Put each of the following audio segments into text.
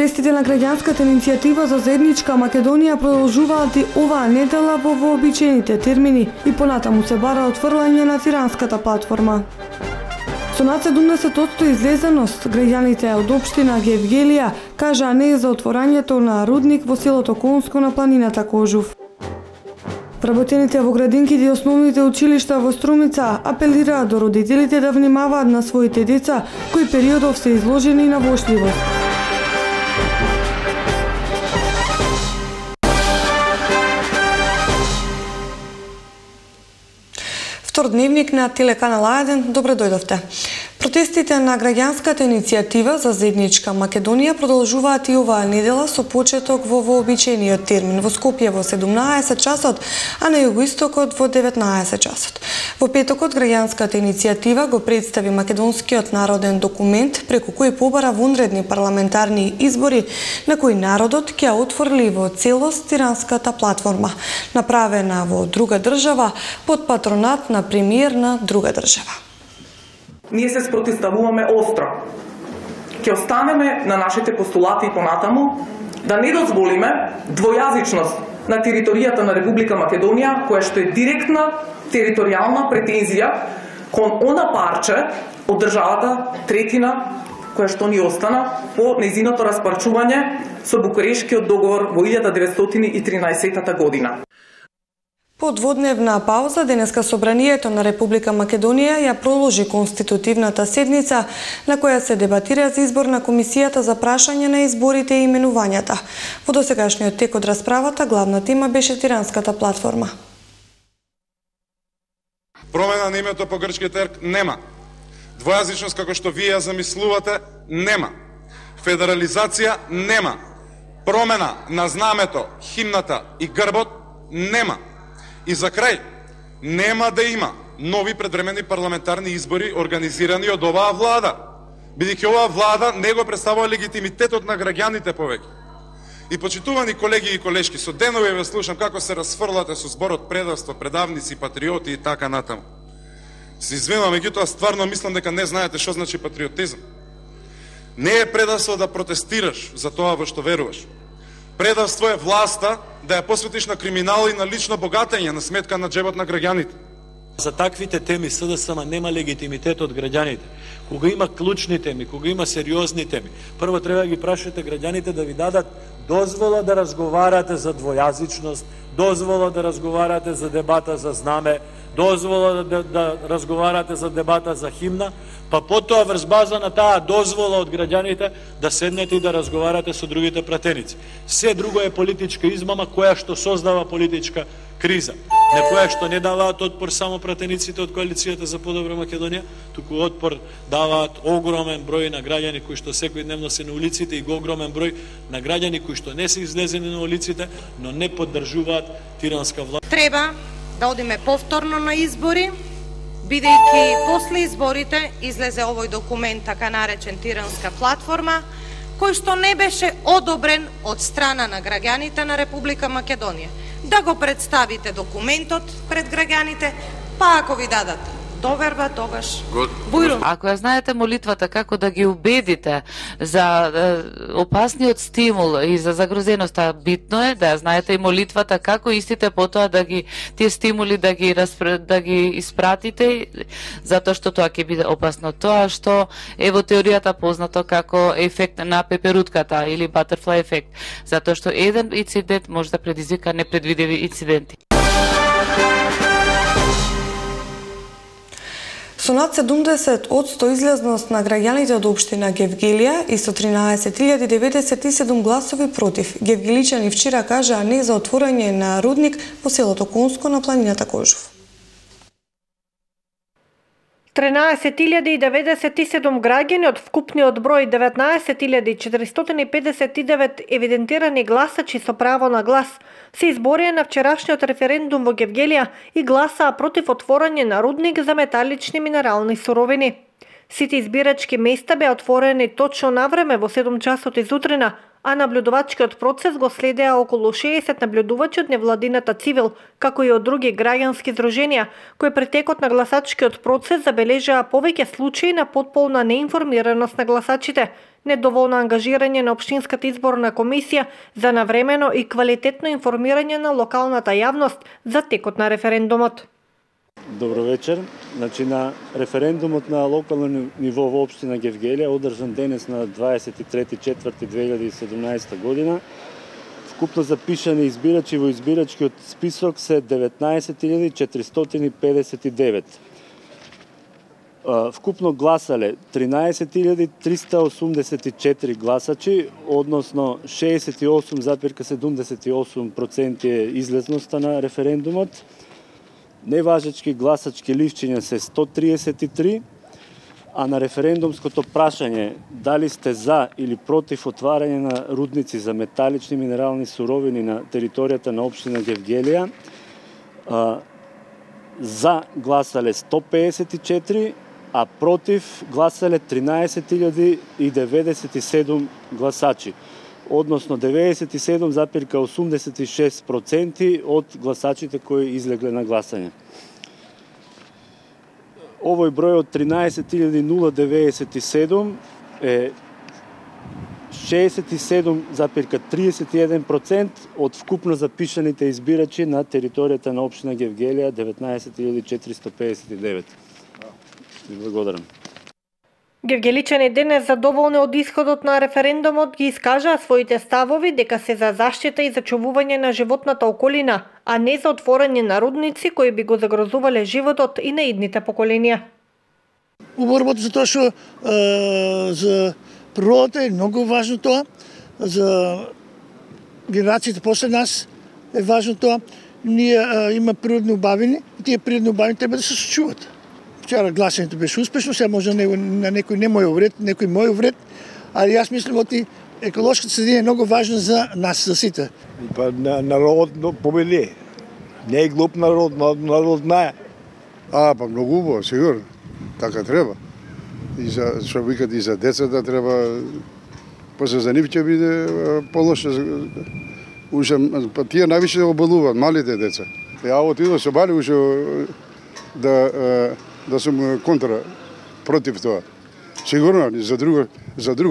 Протестите на граѓанската иницијатива за заедничка Македонија продолжуваат и оваа недела во вообичаените термини и понатаму се бара отфрлање на тиранската платформа. Со над 70% излезеност, граѓаните од општина Гевгелија кажаа не за отворањето на рудник во селото Конско на планината Кожув. Вработените во градинките и основните училишта во Струмица апелираат до родителите да внимаваат на своите деца кои периодов се изложени на вошливост. Втор дневник на телеканал А1, добре дојдовте. Протестите на граѓанската иницијатива за заедничка Македонија продолжуваат и оваа недела со почеток во вообичаениот термин во Скопје во 17 часот, а на југоистокот во 19 часот. Во петокот граѓанската иницијатива го представи македонскиот народен документ преку кој побара вонредни парламентарни избори на кои народот ќе отфрли во целост тиранската платформа, направена во друга држава под патронат на премиер на друга држава. Ние се спротивставуваме остро. Ќе останеме на нашите постулати и понатаму да не дозволиме двојазичност на територијата на Република Македонија, која што е директна територијална претензија кон она парче од државата третина која што ни остана по нејзиното распарчување со Букурешкиот договор во 1913 година. По дводневна пауза, денеска Собранието на Република Македонија ја проложи конститутивната седница на која се дебатира за избор на Комисијата за прашање на изборите и именувањата. Во досегашниот тек од расправата главна тема беше тиранската платформа. Промена на името по грчки терк нема. Двојазичност како што вие ја замислувате нема. Федерализација нема. Промена на знамето, химната и грбот нема. И за крај, нема да има нови предвремени парламентарни избори организирани од оваа влада, бидејќи оваа влада не го представува легитимитетот на граѓаните повеќе. И почитувани колеги и колешки, со денови ве слушам како се расфрлате со зборот предавство, предавници, патриоти и така натаму. Се извинувам, меѓутоа стварно мислам дека не знаете што значи патриотизм. Не е предавство да протестираш за тоа во што веруваш. Предавство е власта да ја посветиш на криминал и на лично богатење на сметка на джебот на граѓаните. За таквите теми СДСМ нема легитимитет од граѓаните. Кога има клучни теми, кога има сериозни теми, прво треба да ги прашате граѓаните да ви дадат дозвола да разговарате за двојазичност, дозвола да разговарате за дебата за знаме, дозвола да разговарате за дебата за химна, па потоа врз база на таа дозвола од граѓаните да седнете и да разговарате со другите пратеници. Се друго е политичка измама која што создава политичка криза, на која што не даваат отпор само пратениците од коалицијата за подобра Македонија, туку отпор даваат огромен број на граѓани кои што секојдневно се на улиците и огромен број на граѓани кои што не се излезени на улиците, но не поддржуваат тиранска власт. Треба да одиме повторно на избори, бидејќи после изборите излезе овој документ, така наречен тиранска платформа, кој што не беше одобрен од страна на граѓаните на Република Македонија. Да го представите документот пред граѓаните, па ако ви дадат доверба, тогаш бујрум. Ако ја знаете молитвата како да ги убедите за опасниот стимул и за загрозеноста, битно е да ја знаете и молитвата како истите потоа да ги тие стимули да ги испратите, затоа што тоа ќе биде опасно. Тоа што е во теоријата познато како ефект на пеперутката или butterfly ефект, затоа што еден инцидент може да предизвика непредвидеви инциденти. Со над 70% излезност на граѓаните од општина Гевгелија и со 13.097 гласови против, гевгеличани вчера кажаа не за отворање на рудник во селото Конско на планината Кожув. 13.097 граѓани од вкупниот број 19.459 евидентирани гласачи со право на глас се изборија на вчерашниот референдум во Гевгелија и гласаа против отворање на рудник за металични минерални суровини. Сите избирачки места беа отворени точно на време во 7 часот изутрина, а наблюдувачкиот процес го следеа околу 60 наблюдувачи од невладината Цивил, како и од други граѓански здруженија, кои при текот на гласачкиот процес забележаа повеќе случаи на потполна неинформираност на гласачите. недоволно ангажирање на Општинската изборна комисија за навремено и квалитетно информирање на локалната јавност за текот на референдумот. Добро вечер. Значи, на референдумот на локално ниво во општина Гевгелија, одржан денес на 23.4.2017 година, вкупно запишани избирачи во избирачкиот список се 19.459. Вкупно гласале 13.384 гласачи, односно 68,78% е излезноста на референдумот. Неважечки гласачки ливчиња се 133, а на референдумското прашање дали сте за или против отварање на рудници за металични минерални суровини на територијата на општина Гевгелија, за гласале 154, а против гласале 13.097 гласачи, односно 97,86% од гласачите кои излегле на гласање. Овој број од 13.097 е 67,31% од вкупно запишаните избирачи на територијата на општина Гевгелија, 19.459. Благодарам. Гевгеличани денес задоволни од исходот на референдумот ги искажаа своите ставови дека се за заштита и зачувување на животната околина, а не за отворање на рудници кои би го загрозувале животот и на идните поколенија. Уборбата за тоа што за природата е многу важно тоа, за генерациите после нас е важно тоа. Ние има природни убавини и тие природни убавини треба да се сочуват. Вчера гласањето беше успешно, сега може на некој не мој вред, некој мој вред, али јас мислам оти еколошката средина е многу важна за нас, за сите. Па народот победи. Не е глуп народ, народ знае. Па многу убаво, сигурно. Така треба. И за што викат и за децата треба, после за нив ќе биде полошо. Па тие највише оболуваат, малите деца. Ја отидов со бали уште да сум контра, против тоа. Сигурно, за друго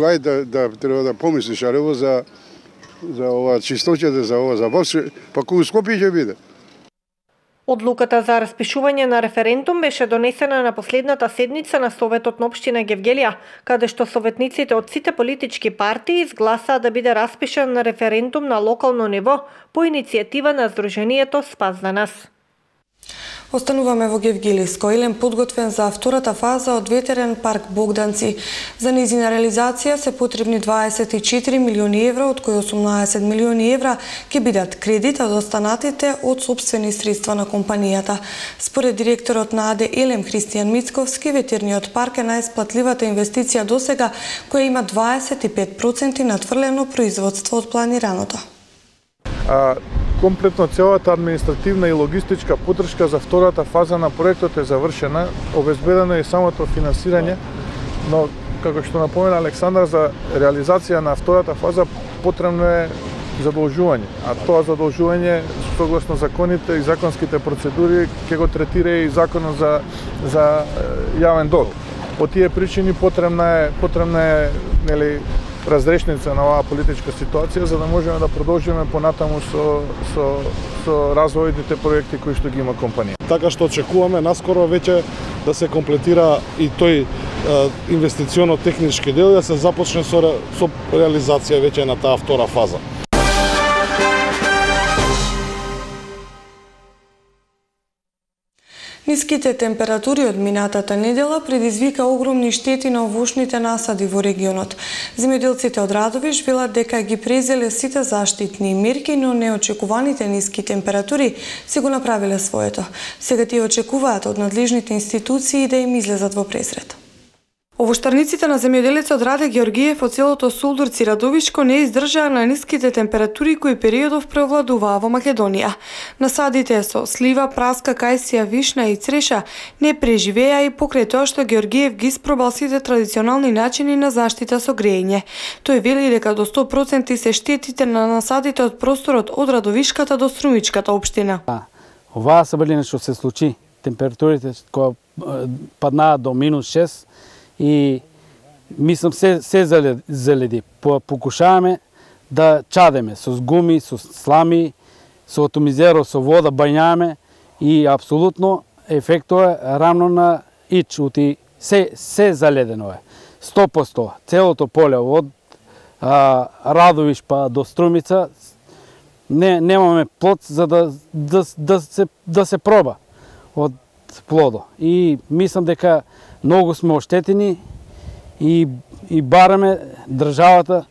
ајде да треба да помислиш, але за ова чистотјата, за ова забавство, па кога Скопје ќе биде. Одлуката за распишување на референдум беше донесена на последната седница на Советот на општина Гевгелија, каде што советниците од сите политички партии изгласаа да биде распишан на референдум на локално ниво по иницијатива на Сдруженијето Спас за нас. Остануваме во Гевгелиско, Елем подготвен за втората фаза од ветерен парк Богданци. За нејзина реализација се потребни 24 милиони евра, од кои 18 милиони евра ќе бидат кредит, а останатите од сопствени средства на компанијата. Според директорот на АД Елем Христијан Мицковски, ветерниот парк е најсплатливата инвестиција досега, која има 25% надфрлено производство од планираното. Комплетно целата административна и логистичка поддршка за втората фаза на проектот е завршена, обезбедено е самото финансирање, но како што напомена Александар, за реализација на втората фаза потребно е задолжување, а тоа задолжување согласно законите и законските процедури ќе го третира и законот за јавен долг. По тие причини потребна е разрешница на оваа политичка ситуација, за да можеме да продолжиме понатаму со развојните проекти кои што ги има компанија. Така што очекуваме наскоро веќе да се комплетира и тој инвестиционо-технички дел и да се започне со реализација веќе на таа втора фаза. Ниските температури од минатата недела предизвика огромни штети на овошните насади во регионот. Земјоделците од Радовиш велат дека ги презеле сите заштитни мерки, но неочекуваните ниски температури се го направиле своето. Сега тие очекуваат од надлежните институции да им излезат во пресрет. Овоштарниците на земјоделецот Раде Георгиев од селото Сулдурци Радовишко не издржаа на ниските температури кои периодов преовладуваа во Македонија. Насадите со слива, праска, кајсија, вишна и цреша не преживеа и покрај тоа што Георгиев ги испробал сите традиционални начини на заштита со грејење. Тој вели дека до 100% се штетите на насадите од просторот од Радовишката до Струмичката општина. Оваа собелина што се случи, температурите кои паднаа до -6 и мислам се заледи. Покушаваме да чадеме со гуми, со слами, со атомизеро, со вода бањаваме и апсолутно ефектот е рамно на ич, ути се заледено е. 100%. Целото поле од Радовиш па до Струмица немаме плод за да се проба од плодо. И мислам дека многу сме оштетени и бараме државата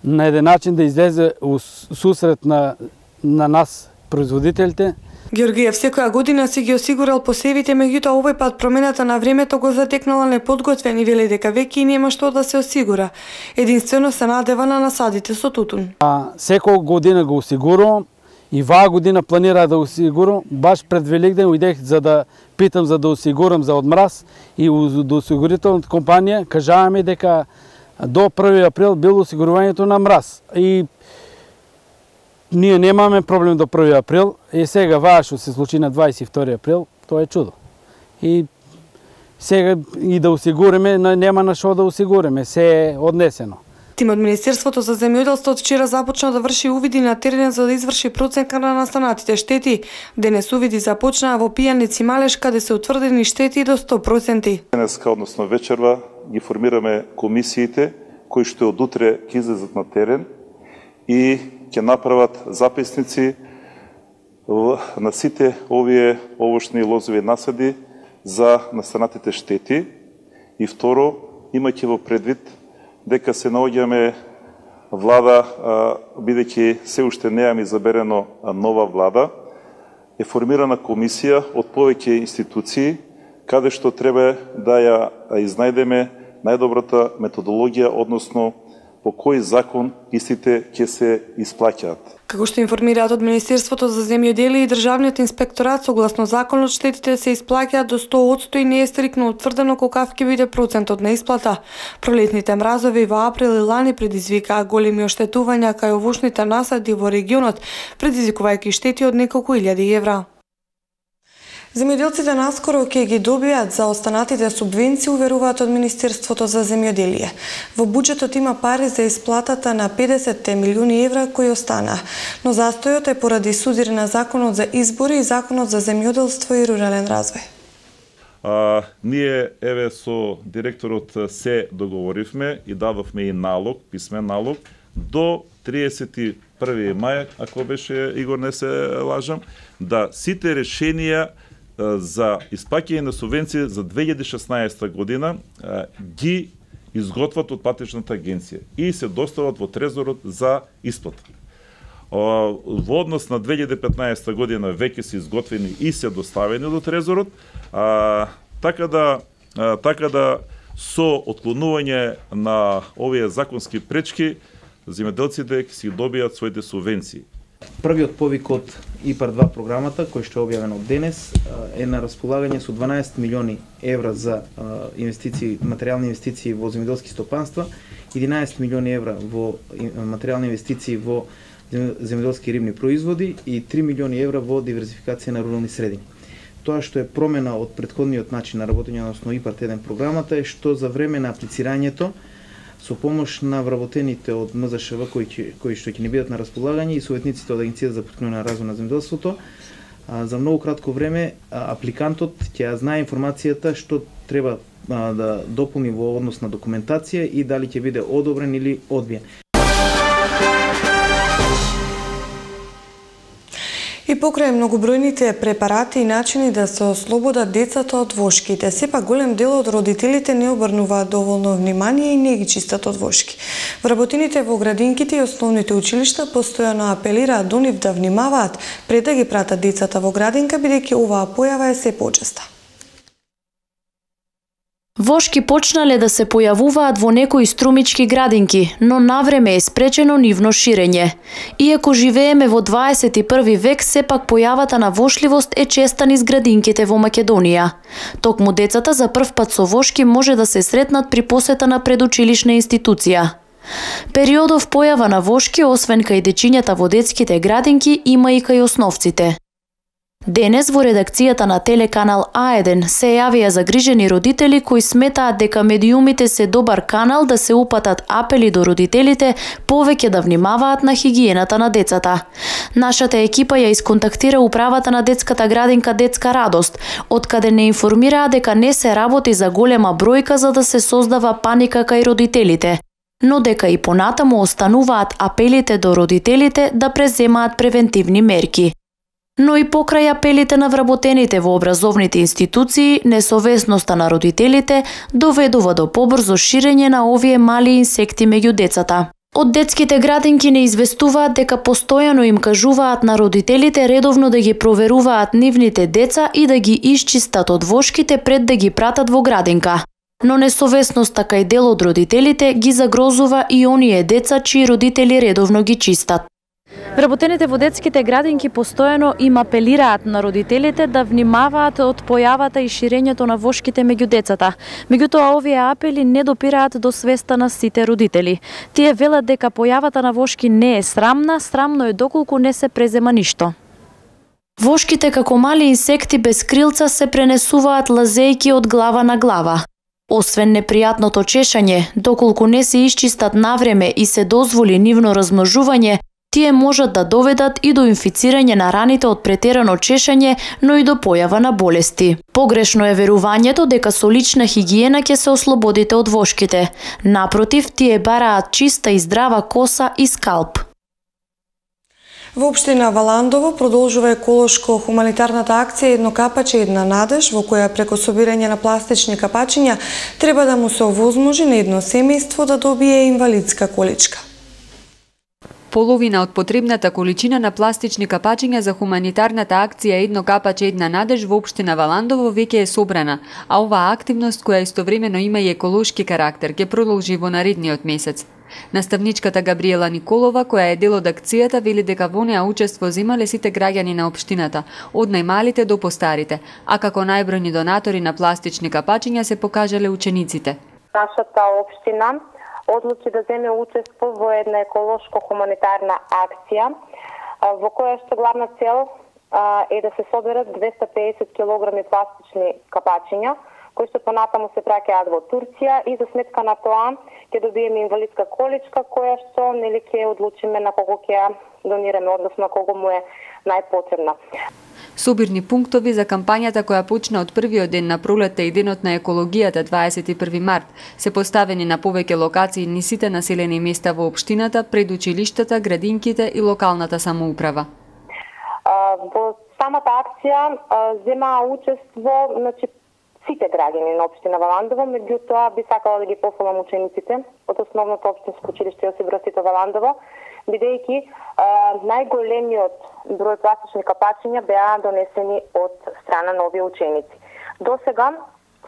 на еден начин да излезе у сусрет на нас, производителите. Георгиев секоја година си ги осигурал посевите, меѓутоа овој пат промената на времето го затекнала неподготвен и вели дека веќе нема што да се осигура. Единствено се надева на насадите со тутун. Секоја година го осигурувам и ваа година планира да осигурам. Баш пред Великден уидех за да питам за да осигурам за одмраз и до осигурителната компанија кажаваме дека до 1 април било осигурувањето на мраз. И ние немаме проблем до 1 април и сега ваа што се случи на 22 април, тоа е чудо. И сега и да осигуриме, нема на што да осигуриме, се е однесено. Тим од Министерството за земјоделство од вчера започна да врши увиди на терен за да изврши проценка на настанатите штети. Денес увиди започнаа во Пијаници Малеш, каде се утврдени штети до 100%. Денеска, односно вечерва, ги формираме комисиите кои што од утре ќе излезат на терен и ќе направат записници на сите овие овошни лозови насади за настанатите штети. И второ, имајќи во предвид дека се наоѓаме влада, бидејќи се уште неаме изаберено нова влада, е формирана комисија од повеќе институции, каде што треба да ја изнајдеме најдобрата методологија, односно по кој закон истите ќе се исплаќаат. Како што информираат од Министерството за земјоделие и Државниот инспекторат, согласно законот штетите се исплаќаат до 100% и не е стрикно утврдено колкав ќе биде процентот на исплата. Пролетните мразови во април и лани предизвикаа големи оштетувања кај овошните насади во регионот, предизвикувајќи штети од неколку илјади евра. Земјоделците наскоро ќе ги добијат за останатите субвенции, уверуваат од Министерството за земјоделие. Во буџетот има пари за исплатата на 50 милиони евра кои остана, но застојот е поради судири на Законот за избори и Законот за земјоделство и рурален развој. Ние еве со директорот се договоривме и дадовме и налог, писмен налог, до 31 мај, ако беше Игор не се лажам, да сите решенија за исплаќање на субвенции за 2016 година ги изготват од платежната агенција и се достават во трезорот за исплата. Во однос на 2015 година веќе се изготвени и се доставени до трезорот, така да со отклонување на овие законски пречки земјоделците ќе си добијат своите субвенции. Првиот повик од ИПАР-2 програмата, кој што е објавен од денес, е на располагање со 12 милиони евра за инвестиции, материјални инвестиции во земјоделски стопанства, 11 милиони евра во материјални инвестиции во земјоделски рибни производи и 3 милиони евра во диверзификација на рурални средини. Тоа што е промена од претходниот начин на работење, односно ИПАР-1 програмата, е што за време на аплицирањето со помош на вработените од МЗШВ кои што ќе ни бидат на располагање и советниците од Агенцијата за поткрепување на развој на земјоделството, за многу кратко време апликантот ќе знае информацијата што треба да дополни во однос на документација и дали ќе биде одобрен или одбиен. И покрај многобројните препарати и начини да се ослободат децата од вошките, сепак голем дел од родителите не обрнуваат доволно внимание и не ги чистат од вошки. Вработените во градинките и основните училишта постојано апелираат до нив да внимаваат пред да ги пратат децата во градинка, бидејќи оваа појава е се почеста. Вошки почнале да се појавуваат во некои струмички градинки, но навреме е спречено нивно ширење. Иако живееме во 21 век, сепак појавата на вошливост е честа низ градинките во Македонија. Токму децата за прв пат со вошки може да се сретнат при посета на предучилишна институција. Периодов појава на вошки, освен кај дечињата во детските градинки, има и кај основците. Денес во редакцијата на телеканал А1 се јавија загрижени родители кои сметаат дека медиумите се добар канал да се упатат апели до родителите повеќе да внимаваат на хигиената на децата. Нашата екипа ја исконтактира управата на детската градинка Детска радост, откаде не информираа дека не се работи за голема бројка за да се создава паника кај родителите, но дека и понатаму остануваат апелите до родителите да преземаат превентивни мерки. Но и покрај апелите на вработените во образовните институции, несовесноста на родителите доведува до побрзо ширење на овие мали инсекти меѓу децата. Од детските градинки не известуваат дека постојано им кажуваат на родителите редовно да ги проверуваат нивните деца и да ги исчистат од вошките пред да ги пратат во градинка. Но несовесноста кај дел од родителите ги загрозува и оние деца чии родители редовно ги чистат. Вработените во детските градинки постојано им апелираат на родителите да внимаваат од појавата и ширењето на вошките меѓу децата. Меѓутоа, овие апели не допираат до свеста на сите родители. Тие велат дека појавата на вошки не е срамна, срамно е доколку не се презема ништо. Вошките како мали инсекти без крилца се пренесуваат лазејки од глава на глава. Освен непријатното чешање, доколку не се исчистат навреме и се дозволи нивно размножување, тие можат да доведат и до инфицирање на раните од претерано чешање, но и до појава на болести. Погрешно е верувањето дека со лична хигиена ќе се ослободите од вошките. Напротив, тие бараат чиста и здрава коса и скалп. Во општина Валандово продолжува еколошко-хуманитарната акција Едно капаче, една надеж, во која преко собирање на пластични капачиња треба да му се овозможи на едно семејство да добие инвалидска количка. Половина од потребната количина на пластични капачиња за хуманитарната акција Едно капаче, една надеж во општина Валандово веќе е собрана, а оваа активност која истовремено има и еколошки карактер ќе продолжи во наредниот месец. Наставничката Габриела Николова, која е дел од акцијата, вели дека во неа учество земале сите граѓани на општината, од најмалите до постарите, а како најбројни донатори на пластични капачиња се покажале учениците. Нашата општина одлучи да земе учество во една еколошко-хуманитарна акција, во која што главна цел е да се соберат 250 кг пластични капачиња, кои што понатаму се праќаат во Турција и за сметка на тоа ќе добиеме инвалидска количка која што нели ќе одлучиме на кого ќе ја донираме, односно кого му е најпотребна. Собирни пунктови за кампањата која почна од првиот ден на пролетта и денот на екологијата 21 март се поставени на повеќе локации низ сите населени места во општината, пред училиштата, градинките и локалната самоуправа. Во самата акција земаа учество, значи сите граѓани на општина Валандово, меѓутоа би сакала да ги пофалам учениците од основното општинско училиште Јосип Брз Тито Валандово, бидејќи најголемиот број пластични капачиња беа донесени од страна на овие ученици. До сега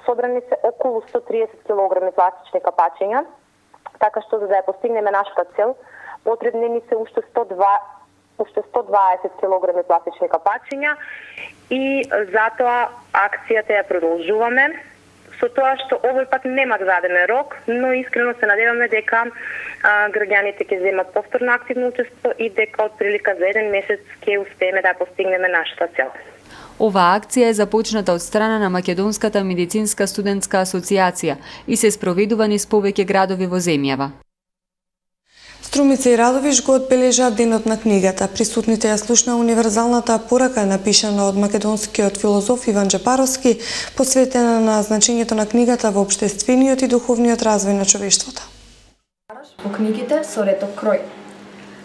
собрани се околу 130 кг пластични капачиња, така што за да ја постигнеме нашата цел, потребни ни се уште 120 кг пластични капачиња и затоа акцијата ја продолжуваме. Со тоа што овој пат нема зададен рок, но искрено се надеваме дека граѓаните ќе земат повторно активно учество и дека од прилика за еден месец ќе успееме да постигнеме нашата цел. Оваа акција е започната од страна на Македонската медицинска студентска асоциација и се спроведува низ повеќе градови во земјава. Струмица и Радовиш го одбележаа денот на книгата. Присутните ја слушна универзалната порака напишана од македонскиот филозоф Иван Джепаровски, посветена на значењето на книгата во општествениот и духовниот развој на човештвото. По книгите со реток крој.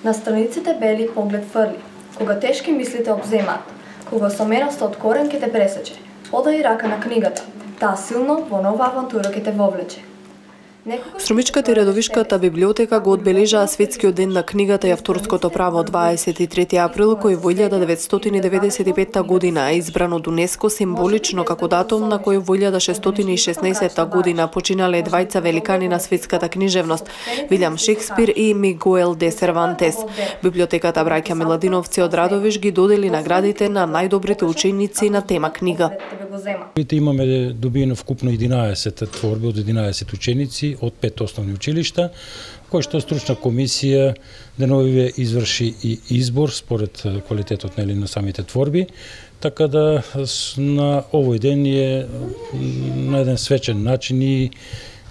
На страниците бели поглед фрли, кога тешки мислите обземаат, кога соменасто од корен ке те пресече. Одај рака на книгата, таа силно во нова авантура ке те вовлече. Струмичката и Радовишката библиотека го одбележаа Светскиот ден на книгата и авторското право 23 април, кој во 1995 година е избран од УНЕСКО символично како датум на кој во 1616 година починале двајца великани на светската книжевност, Вилјам Шекспир и Мигуел де Сервантес. Библиотеката браќа Миладиновци од Радовиш ги додели наградите на најдобрите ученици на тема книга. Имаме добиено вкупно 11 творби од 11 ученици ученици од 5 основни училишта, кој што стручна комисија деновиве изврши и избор според квалитетот на самите творби, така да на овој ден е на еден свечен начин и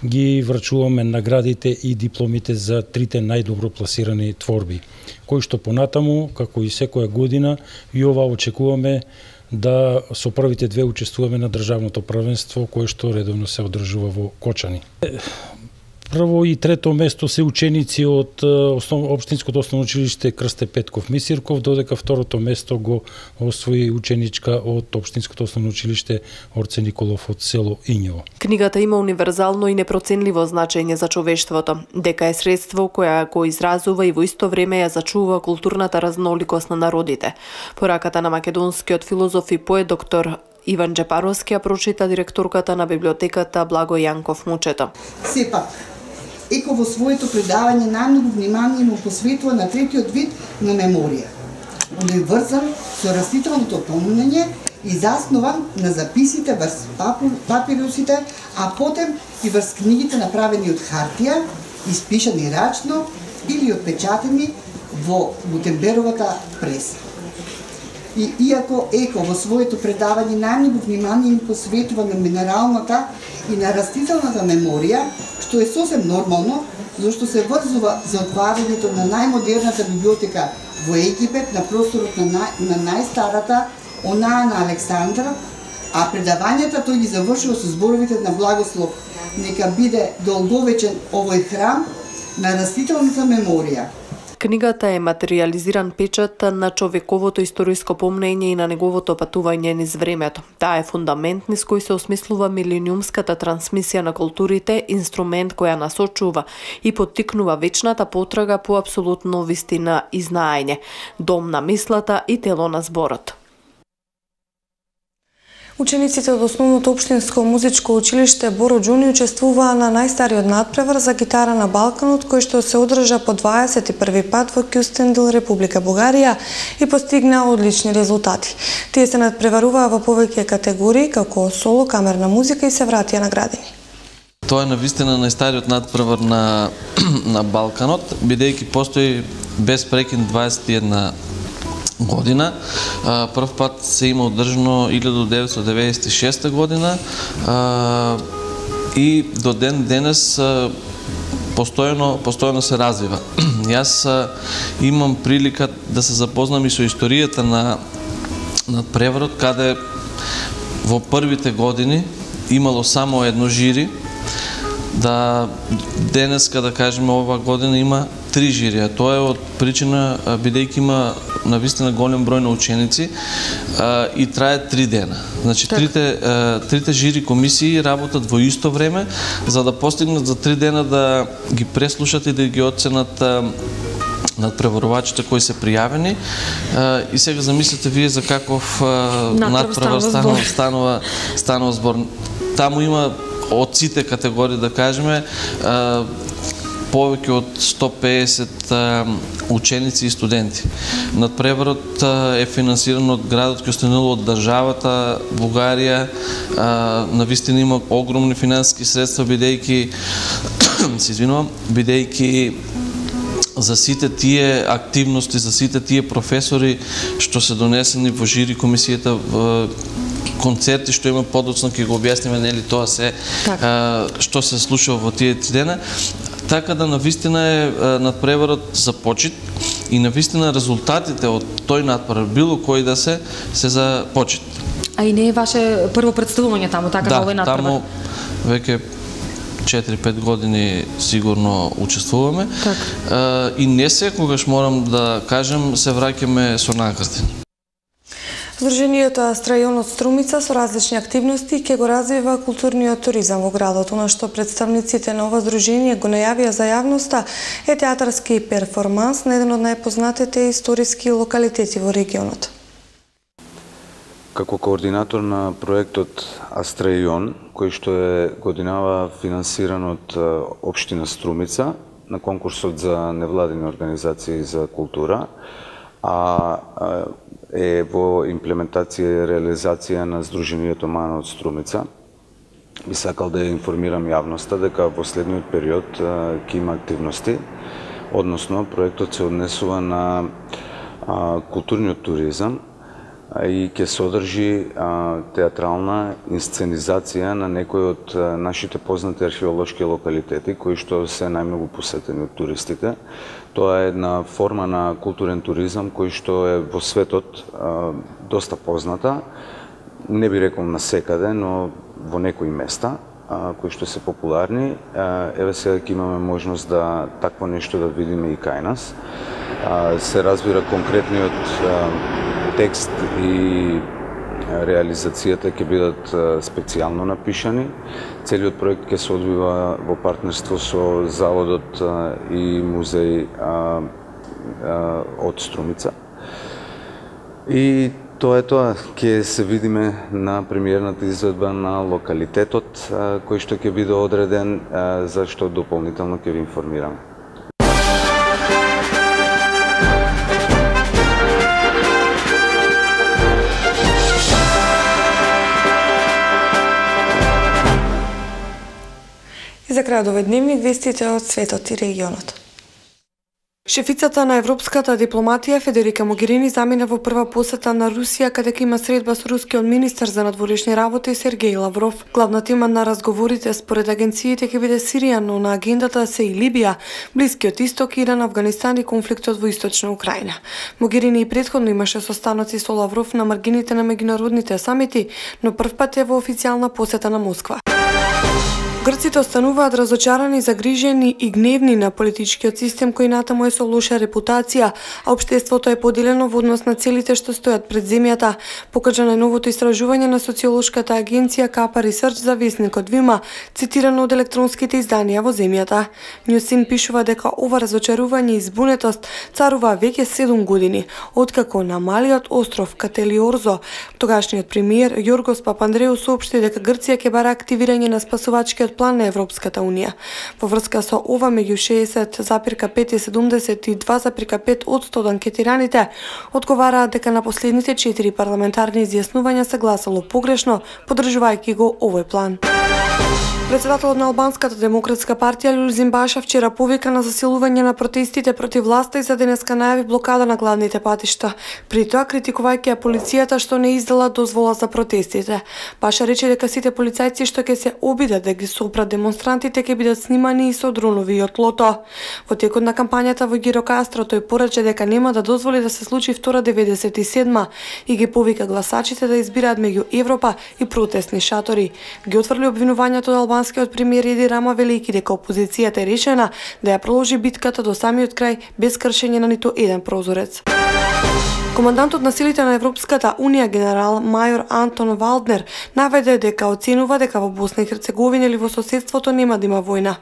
ги врачуваме наградите и дипломите за трите најдобро пласирани творби, кои што понатаму, како и секоја година, и ова очекуваме да со првите две учествуваме на државното првенство, кое што редовно се одржува во Кочани. Прво и трето место се ученици од Општинското основно училиште Крсте Петков Мисирков, додека второто место го освои ученичка од Општинското основно училиште Орце Николов од село Ињево. Книгата има универзално и непроценливо значење за човештвото, дека е средство која го изразува и во исто време ја зачува културната разноликост на народите. Пораката на македонскиот филозоф и поет доктор Иван Джепаровски ја прочита директорката на библиотеката Благо Јанков Мучето. Сепак, Еко во своето предавање најмногу внимание му посветува на третиот вид на меморија. Он е врзан со растителното помнење и заснован на записите врз папирусите, а потем и врз книгите направени од хартија, испишани рачно или отпечатени во Гутенберовата преса. И иако Еко во своето предавање најмногу внимание му посветува на минералната и на растителната меморија, што е сосем нормално, зашто се врзува за отварањето на најмодерната библиотека во Египет на просторот на најстарата, онаа на Александра, а предавањата тој ги завршува со зборовите на Благослов: нека биде долговечен овој храм на растителната меморија. Книгата е материализиран печат на човековото историско помнење и на неговото патување низ времето. Таа е фундамент низ кој се осмислува милениумската трансмисија на културите, инструмент која насочува и поттикнува вечната потрага по апсолутно вистина и знаење, дом на мислата и тело на зборот. Учениците од Основното општинско музичко училиште Боро Џуни учествуваа на најстариот надпревар за гитара на Балканот, кој што се одржа по 21 пат во Кюстендил, Република Бугарија, и постигна одлични резултати. Тие се надпреваруваа во повеќе категории, како соло, камерна музика и се вратија наградени. Тоа е навистина најстариот надпревар на Балканот, бидејќи постои без прекин 21 година. Прв пат се има одржано 1996 година и до ден денес постојано се развива. Јас имам прилика да се запознам и со историјата на надпреварот, каде во првите години имало само едно жири, да денеска, да кажеме, ова година има 3 жирија. Тоа е од причина бидејќи има навистина голем број на ученици и трае 3 дена. Значи трите жири комисии работат во исто време за да постигнат за 3 дена да ги преслушат и да ги оценат надпреварувачите кои се пријавени. И сега замислете вие за каков надпревар станува збор. Таму има од сите категории, да кажеме, повеќе од 150 ученици и студенти. Надпреварот е финансиран од градот Кюстендил, од државата Бугарија. Навистина има огромни финансиски средства, бидејќи за сите тие активности, за сите тие професори што се донесени во жири комисијата, концерти што има подоцна, ќе го објасниме, нели тоа се што се случува во тие 3 дена. Така да навистина е надпреварот за почит и навистина резултатите од тој надпревар, било кој да се за почит. А и не е ваше прво представување таму, така на овој надпревар? Да, таму веќе 4-5 години сигурно учествуваме. И не секогаш, морам да кажем, се враќаме со награди. Здруженијето Астрајон од Струмица со различни активности ќе го развива културниот туризам во градот. Она што представниците на ова здружение го најавија за јавноста е театарски перформанс на еден од најпознатите историски локалитети во регионот. Како координатор на проектот Астрајон, кој што е годинава финансиран од Општина Струмица на конкурсот за невладини организации за култура, е во имплементација и реализација на Здруженијето Мана од Струмица. би сакал да информирам јавноста дека во последниот период ќе има активности, односно проектот се однесува на културниот туризам и ќе содржи театрална инсценизација на некои од нашите познати археолошки локалитети кои што се најмногу посетени од туристите. Тоа е една форма на културен туризам кој што е во светот доста позната, не би рекол насекаде, но во некои места кои што се популарни. Еве сега ќе имаме можност да такво нешто да видиме и кај нас. Се разбира конкретниот текст и реализацијата ќе бидат специјално напишани. Целиот проект ќе се одвива во партнерство со Заводот и музеј од Струмица. И тоа е тоа, ќе се видиме на премиерната изведба на локалитетот кој што ќе биде одреден, за што дополнително ќе ви информирам. И за крај овој дневник вестите од светот и регионот. Шефицата на европската дипломатија Федерика Могерини замина во прва посета на Русија, каде ќе има средба со рускиот министер за надворешни работи Сергеј Лавров. Главна тема на разговорите според агенциите ќе биде Сирија, но на агендата се и Либија, Блискиот Исток, Иран, Авганистан и конфликтот во Источна Украина. Могерини и претходно имаше состаноци со Лавров на маргините на меѓународните самити, но првпат е во официјална посета на Москва. Грците остануваат разочарани, загрижени и гневни на политичкиот систем кој натаму е со лоша репутација, а општеството е поделено во однос на целите што стојат пред земјата, покажа најновото истражување на социолошката агенција Капа Ресърч за весникот Вима, цитирано од електронските изданија во земјата. Ньюсин пишува дека ова разочарување и збунетост царува веќе 7 години, откако на малиот остров Кателиорзо тогашниот премиер Јоргос Папандреу соопшти дека Грција ќе бара активирање на спасувачкиот план на Европската Унија. Во врска со ова, меѓу 60,5 и 72,5% од анкетираните одговараат дека на последните 4 парламентарни изјаснувања се гласало погрешно, поддржувајќи го овој план. Председателот на Албанската демократска партија Люлзин Баша вчера повика на засилување на протестите против власта и за денеска најави блокада на главните патишта. При тоа критикувајќи полицијата што не издала дозвола за протестите. Баша рече дека сите полицајци што ќе се обидат да ги сопрат демонстрантите ќе бидат снимани и со дронови и од лото. Во текот на кампањата во Гирокастро тој порача дека нема да дозволи да се случи втора 97 и ги повика гласачите да избираат меѓу Европа и протестни шатори. Ги отфрли обвинувањето од албанскиот премиер Еди Рама, велики дека опозицијата е решена да ја продолжи битката до самиот крај без кршење на ниту еден прозорец. Командантот на силите на Европската Унија генерал мајор Антон Валднер наведе дека оценува дека во Босна и Херцеговина или во соседството нема да има војна.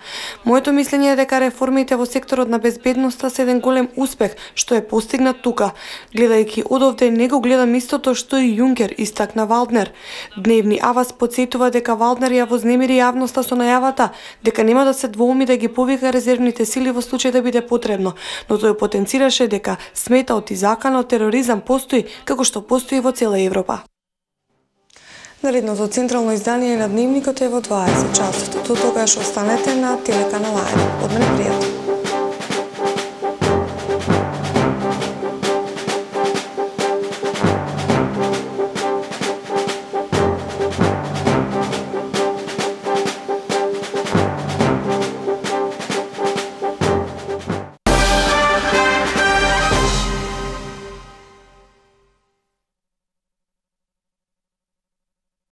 Моето мислење е дека реформите во секторот на безбедноста се еден голем успех што е постигнат тука. Гледајќи одовде не го гледам истото што и Јункер, истакна Валднер. Дневни Авас потсетува дека Валднер ја вознемири јавноста со најавата дека нема да се двоуми да ги повика резервните сили во случај да биде потребно, но тој потенцираше дека сметаот и заканот тероризам постои како што постои во цела Европа. Наредното централно издание на Дневникот е во 20 часот. До тогаш останете на телеканал А1. Од мене пријатно.